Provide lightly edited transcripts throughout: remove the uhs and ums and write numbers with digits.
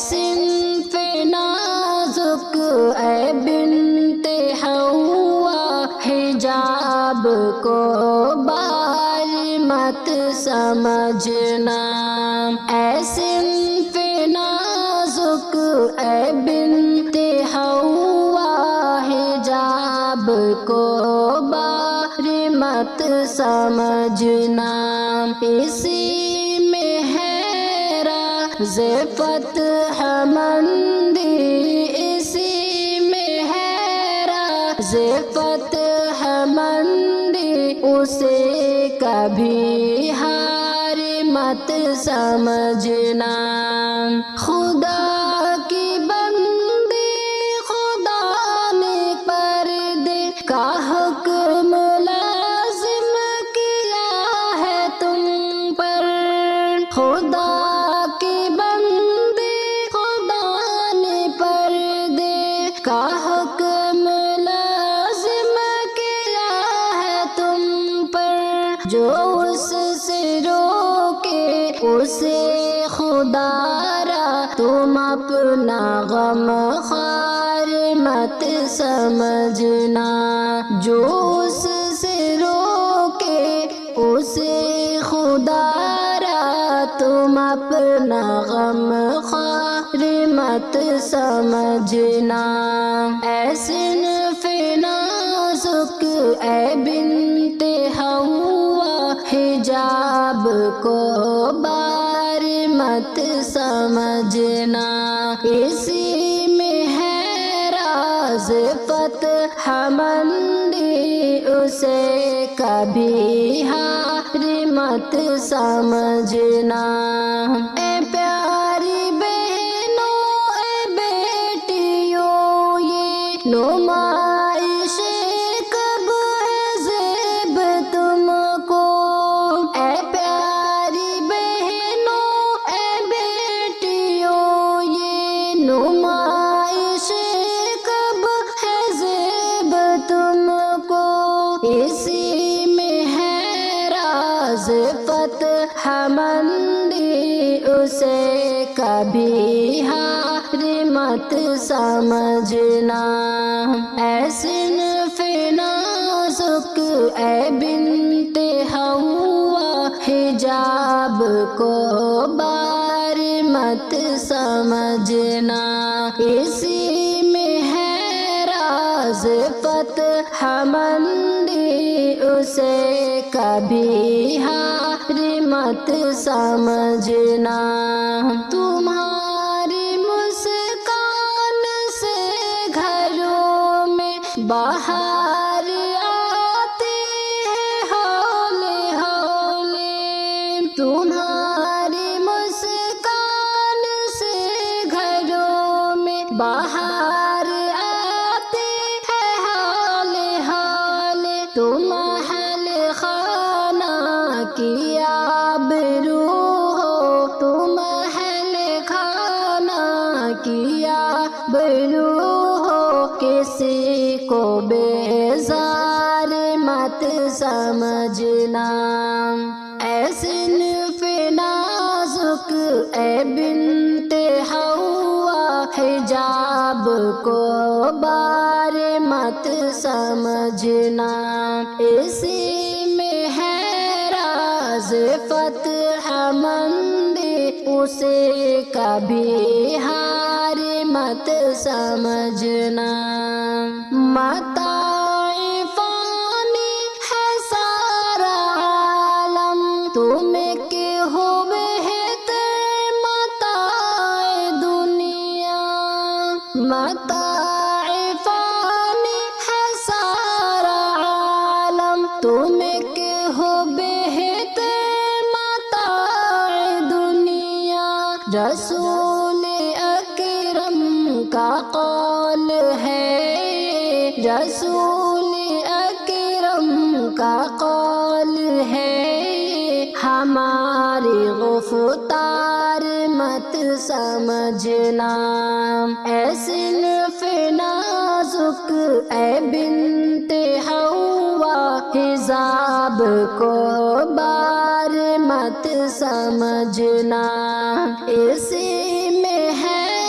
صنف نازک اے بنت حوا، حجاب کو بار مت سمجھنا۔ اے صنف نازک اے بنت حوا، حجاب کو بار مت سمجھنا۔ اسی میں ہے راز فتح مندی، اسی میں ہے راز فتح مندی، اسے کبھی ہار مت سمجھنا۔ خدا کی بندی خدا نے پردے کا حکم لازم کیا ہے تم پر، خدا کی بندی خدا نے پردے کا حکم لازم کیا ہے تم پر۔ جو اس سے روکے اسے خدا را، تم اپنا غم خوار مت سمجھنا۔ جو اس سے روکے اسے خدا را، تم اپنا غم خوار مت سمجھنا۔ اے صنف نازک اے بنت حوا، حجاب کو بار مت سمجھنا۔ اسی میں ہے راز فتح مندی، اسے کبھی ہار مت سمجھنا۔ اے پیاری بہنوں اے بیٹیوں، یہ نمائش کب ہے زیب تم کو؟ اے پیاری بہنوں اے بیٹیوں، یہ نمائش کب ہے زیب تم کو؟ اسی میں ہے راز فتح مندی، اسے کبھی ہار مت سمجھنا۔ اے صنف نازک اے بنت حوا، حجاب کو بار مت سمجھنا۔ اسی میں ہے راز فتح مندی، اسے کبھی ہار مت سمجھنا۔ تمہاری مسکان سے گھروں میں بہار آتی ہے ہولے ہولے، تمہاری مسکان سے گھروں میں بہار آتی ہے ہولے ہولے، تم اہل خانہ کی آبرو ہو، تم اہل خانہ کی آبرو ہو، کسی کو بیزار مت سمجھنا۔ اے صنف نازک اے بنت حوا، حجاب کو بار مت سمجھنا۔ اسی میں ہے راز فتح مندی، اسے کبھی ہار مت سمجھنا۔ متاع فانی ہے سارا عالم، تم کے ہو بہتر متاع دنیا۔ متاع فانی ہے سارا عالم، تم کے ہو بہتر متاع دنیا۔ رسول اکرم کا قول ہے، رسول اکرم کا قول ہے، ہماری گفتار مت سمجھنا۔ اے صنف نازک اے بنت حوا، حجاب کو بار مت سمجھنا۔ اسی میں ہے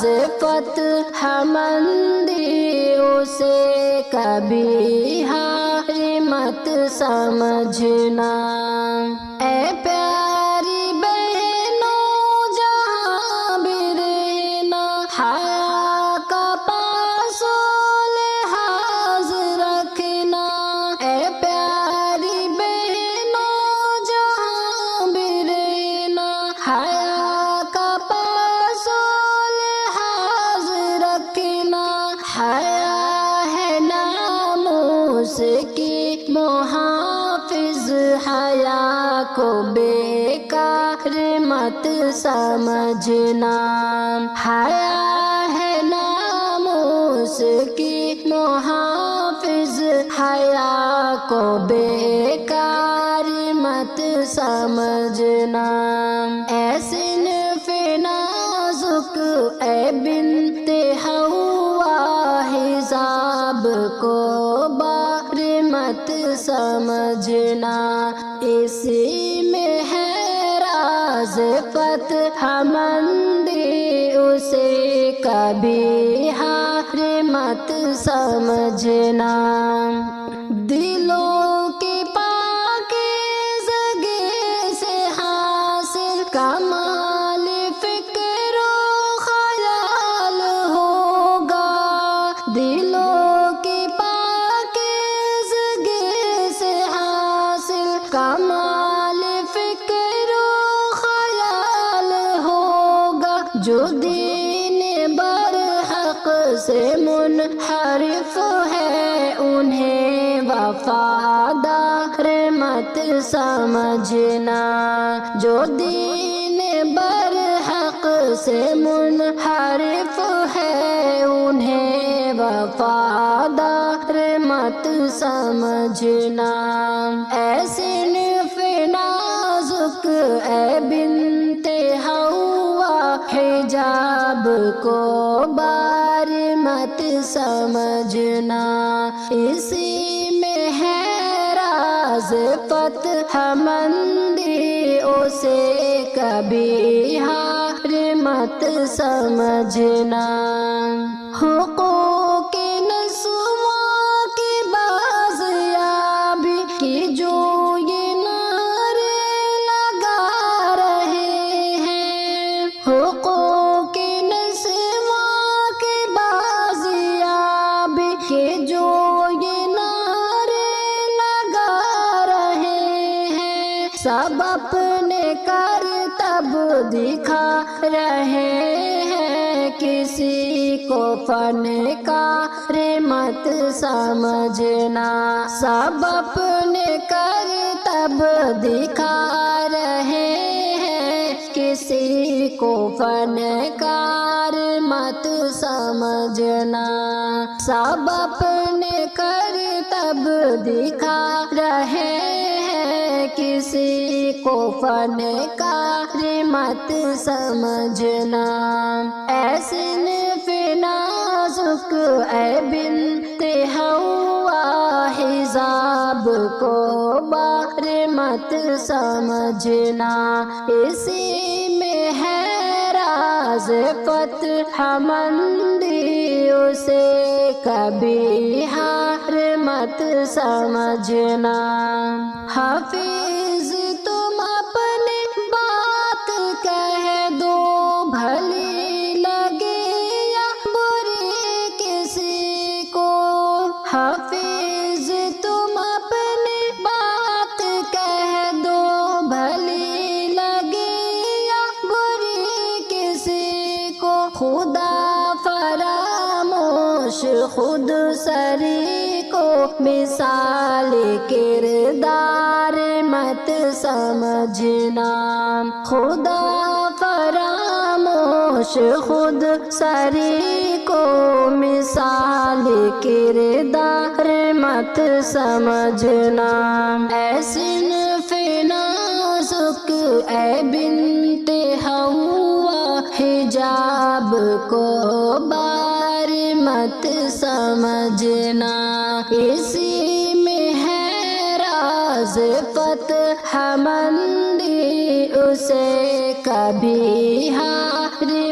راز فتح مندی اسے کبھی ہار مت سمجھنا۔ اے پیاری بہنوں جہاں بھی رہنا، حیا کا پاس و لحاظ رکھنا۔ اے پیاری بہنوں جہاں بھی رہنا، حیا کا پاس و لحاظ رکھنا۔ حیا ہے ناموس کی محافظ، حیا کو بیکار مت سمجھنا۔ حیا ہے ناموس کی محافظ، حیا کو بیکار مت سمجھنا۔ اے صنف نازک اے بنت حوا، حجاب کو بار مت سمجھنا۔ اسی میں ہے راز فتح مندی، اسے کبھی ہار مت سمجھنا۔ دلوں کی پاکیزگی سے حاصل کمال فکر و خیال ہوگا۔ دلوں کی پاکیزگی سے حاصل کمال فکر و خیال ہوگا۔ جو دین برحق سے منحرف ہے، انہیں وفادار مت سمجھنا۔ جو دین برحق سے منحرف ہے، انہیں وفادار مت سمجھنا۔ اے صنف نازک اے بنت حوا، حجاب کو بار مت سمجھنا۔ اسی میں ہے راز فتح مندی، اسے کبھی ہار مت سمجھنا۔ حقوق نسواں کی بازیابی کی جو یہ نعرے لگا رہے ہیں، حقوق نسواں کی بازیابی کے جو یہ نعرے لگا رہے ہیں، سب اپنے کرتب دکھا رہے ہیں۔ کسی کو فنکار مت سمجھنا۔ سب اپنے کرتب دکھا رہے ہیں، کسی کو فنکار مت سمجھنا۔ سب اپنے کرتب دکھا رہے ہیں، کسی کو فنکار مت سمجھنا۔ اے صنف نازک اے بنت حوا، حجاب کو بار مت سمجھنا۔ اسی میں ہے راز فتح مندی، اسے کبھی ہار مت سمجھنا۔ حافظ تم اپنی بات کہہ دو، بھلی لگے یا بری کسی کو۔ حافظ تم اپنی بات کہہ دو، بھلی لگے یا بری کسی کو۔ خدا فراموش خود سری کو مثال کردار مت سمجھنا۔ خدا فراموش خود سری کو مثال کردار مت سمجھنا۔ اے صنف نازک اے بنت حوا، حجاب کو بار مت سمجھنا۔ اسی میں ہے راز فتح مندی، اسے کبھی ہار